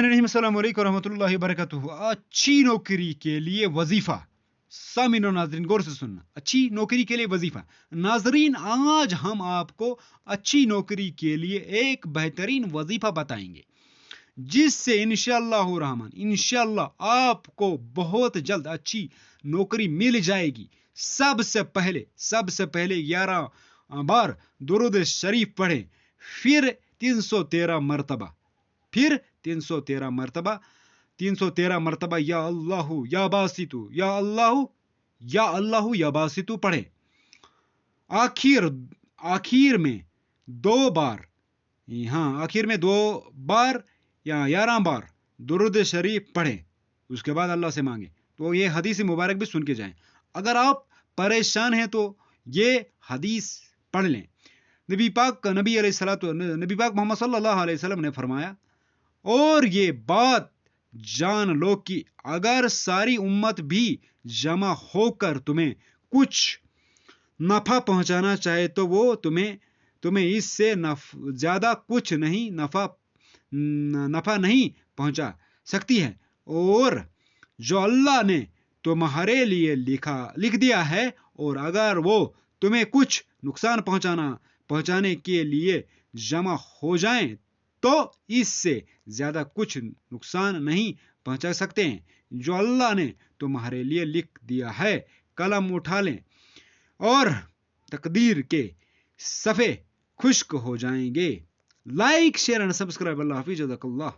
अस्सलाम वालेकुम रहमतुल्लाहि वबरकातुहू। अच्छी नौकरी के लिए वजीफा। सामिन और नाजरीन गौर से सुनना, अच्छी नौकरी के लिए वजीफा। नाजरीन, आज हम आपको अच्छी नौकरी के लिए एक बेहतरीन वजीफा बताएंगे, जिससे इंशाअल्लाह आपको बहुत जल्द अच्छी नौकरी मिल जाएगी। सबसे पहले 11 बार दुरूद शरीफ पढ़ें, फिर 313 मरतबा, 313 मरतबा या अल्लाहु या बासितु, या अल्लाहु या बासितु पढ़ें। आखिर में 2 बार, आखिर में 2 बार या 11 बार दुरूद शरीफ पढ़ें। उसके बाद अल्लाह से मांगे। तो ये हदीस मुबारक भी सुन के जाएं। अगर आप परेशान हैं तो ये हदीस पढ़ लें। नबी पाक मोहम्मद सल्लल्लाहु अलैहि वसल्लम ने फरमाया, और ये बात जान लो कि अगर सारी उम्मत भी जमा होकर तुम्हें कुछ नफा पहुंचाना चाहे तो वो तुम्हें इससे ज्यादा कुछ नहीं नफा नहीं पहुंचा सकती है। और जो अल्लाह ने तुम्हारे लिए लिख दिया है, और अगर वो तुम्हें कुछ नुकसान पहुंचाने के लिए जमा हो जाएं तो इससे ज्यादा कुछ नुकसान नहीं पहुंचा सकते हैं। जो अल्लाह ने तुम्हारे लिए लिख दिया है, कलम उठा लें और तकदीर के सफ़े खुश्क हो जाएंगे। Like, share and subscribe. अल्लाह हाफिज़। जज़ाकल्लाह।